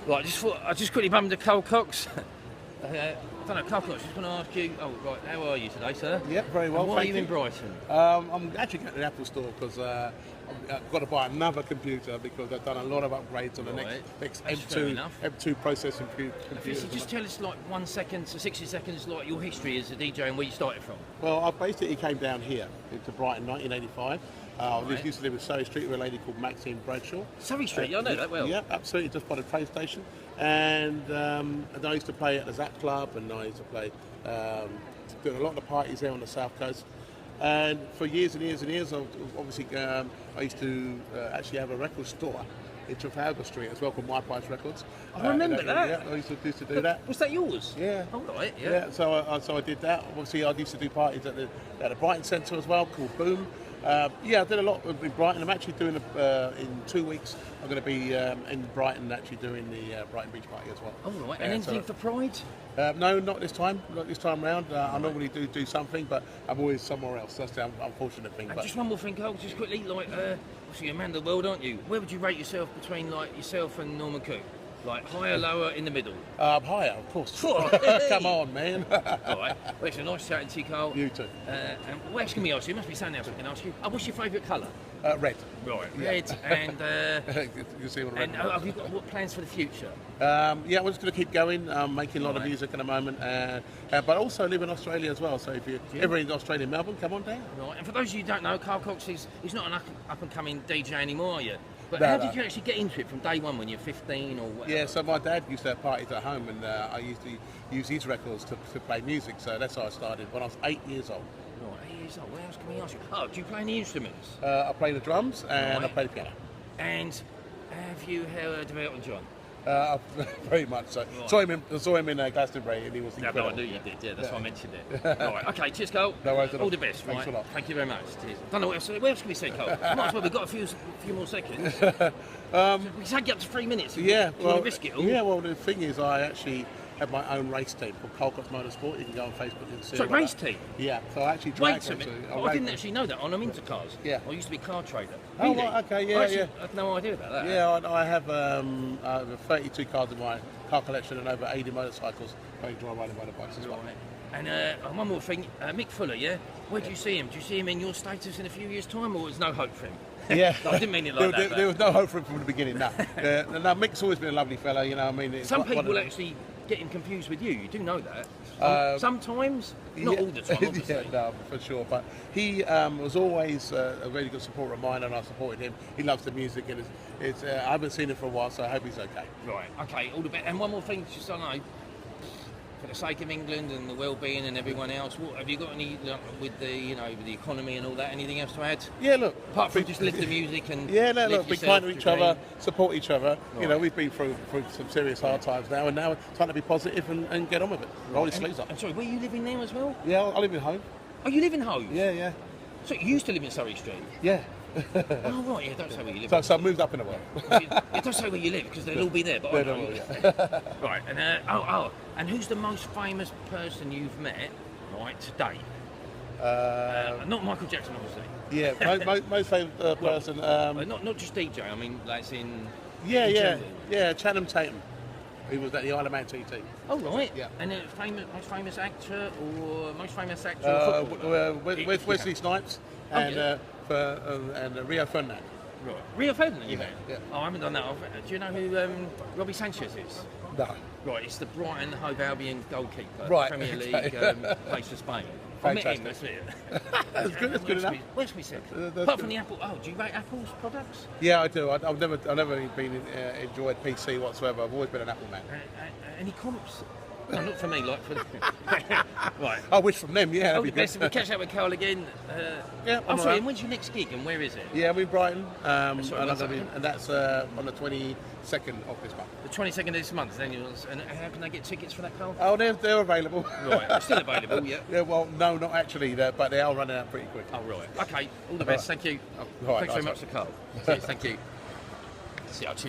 Right, I just quickly bumped into COX. I don't know, COX, I just want to ask you, right, how are you today, sir? Yeah, very well, and why thank are you in Brighton? I'm actually going to the Apple store because I've got to buy another computer because they've done a lot of upgrades on the next M2 processing If you just tell us like 1 second to 60 seconds, like your history as a DJ and where you started from. Well, I basically came down here into Brighton in 1985. I used to live in Surrey Street with a lady called Maxine Bradshaw. Surrey Street, I know that well. Yeah, absolutely, just by the train station. And I used to play at the Zap Club, and I used to play, doing a lot of the parties there on the South Coast. And for years and years and years, obviously, I used to actually have a record store in Trafalgar Street as well, called My Price Records. I remember that. Yeah, I used to do that. Was that yours? Yeah. Oh, right, yeah. Yeah, so I did that. Obviously, I used to do parties at the Brighton Centre as well, called Boom. Yeah, I did a lot in Brighton. I'm actually doing in 2 weeks. I'm going to be in Brighton actually doing the Brighton Beach Party as well. Oh, right. And anything for Pride? No, not this time. Not this time round. I normally do something, but I'm always somewhere else. That's the unfortunate thing. Just one more thing, Carl. Just quickly, like, obviously you're a man of the world, aren't you? Where would you rate yourself between like yourself and Norman Cook? Like higher, lower, in the middle? Higher, of course. Come on, man. All right. Well, it's a nice chatting to you, Carl. You too. And what else can we ask you? There must be something else I can ask you. What's your favourite colour? Red. Right, red. And you see what red. and have you got what plans for the future? Yeah, we're just going to keep going. Making a lot of music at the moment, but also live in Australia as well. So if you're ever in Australia, Melbourne, come on down. Right. And for those of you who don't know, Carl Cox he's not an up and coming DJ anymore, are you? But No, how no. did you actually get into it from day one when you're 15 or whatever? Yeah, so my dad used to have parties at home, and I used to use his records to play music. So that's how I started when I was 8 years old. Right, 8 years old. What else can we ask you? Oh, do you play any instruments? I play the drums and I play the piano. And have you heard of Elton John? Very much so. Right. Saw him in Glastonbury, and he was incredible. No, I knew you did. Yeah, that's why I mentioned it. Right, okay, cheers, Carl. No worries at all. All the best. Thanks right? a lot. Thank you very much. Cheers. Don't know what else can we say, Carl? Might as well. We've got a few more seconds. We can take you up to 3 minutes. Yeah, Do you want to risk it all? Yeah, well, the thing is, I actually have my own race team called COX Motorsport. You can go on Facebook and see. So, about race that. team? Yeah, so I actually Wait drag a minute. onto. I didn't actually know that. I'm into cars. Yeah. I used to be a car trader. Oh, Really? right, okay, yeah, I yeah. had no idea about that. Yeah, I have over 32 cars in my car collection and over 80 motorcycles. I enjoy riding motorbikes as well. Right. And one more thing, Mick Fuller, yeah? Where do you see him? Do you see him in your status in a few years' time, or there's no hope for him? Yeah, No, I didn't mean it like that. There was no hope for him from the beginning. No, no. Mick's always been a lovely fella. You know, I mean, Some people actually get him confused with you. You do know that. Sometimes, not all the time, obviously. Yeah, no, for sure. But he was always a really good supporter of mine, and I supported him. He loves the music, and I haven't seen him for a while, so I hope he's okay. Right. Okay. All the best. And one more thing, just so I know, for the sake of England and the well-being and everyone else, what have you got any with the with the economy and all that? Anything else to add? Yeah, look. Apart from just live the music and look, be kind to each other, support each other. Right. You know, we've been through some serious hard times now, and now it's time to be positive and get on with it. Roll your sleeves up. And sorry, were you living there as well? Yeah, I live in Hove. Oh, you live in Hove? Yeah. So you used to live in Surrey Street? Yeah. Oh, right, yeah, don't say where you live. So I moved up in the world. Yeah, don't say where you live, because they'll all be there, but I know. Yeah. Right, and and who's the most famous person you've met, right, to date? Not Michael Jackson, obviously. Yeah, most famous person. Not just DJ, I mean, like in Yeah, Channing Tatum. He was at the Isle of Man TT. Oh, right. Yeah. And most famous actor or most famous actor or footballer? Wesley Snipes and Rio Ferdinand. Right. Rio Ferdinand, you Yeah, mean? yeah. Oh, I haven't done that. Do you know who Robbie Sanchez is? No. Right, it's the Brighton Hove Albion goalkeeper, Right, Premier okay. League, plays for Spain. I met him, that's it. That's good enough. Where's we said? That's Apart from good. the Apple, do you rate Apple's products? Yeah, I do. I've never been enjoyed PC whatsoever. I've always been an Apple man. Any comps? No, not for me, like for right. I wish from them, yeah. All That'd the be best. good. We'll catch up with Carl again. Yeah, I'm I'm sorry, around. and when's your next gig and where is it? Yeah, I'm in Brighton, Sorry, and that's on the 22nd of this month. The 22nd of this month, then and how can they get tickets for that, Carl? Oh, they're available. Right, they're still available, yeah. Yeah, well, no, not actually, but they are running out pretty quick. Oh, right. Okay, all the best, thank you. All right, Thanks very nice much to Carl. Cheers, thank you. See you.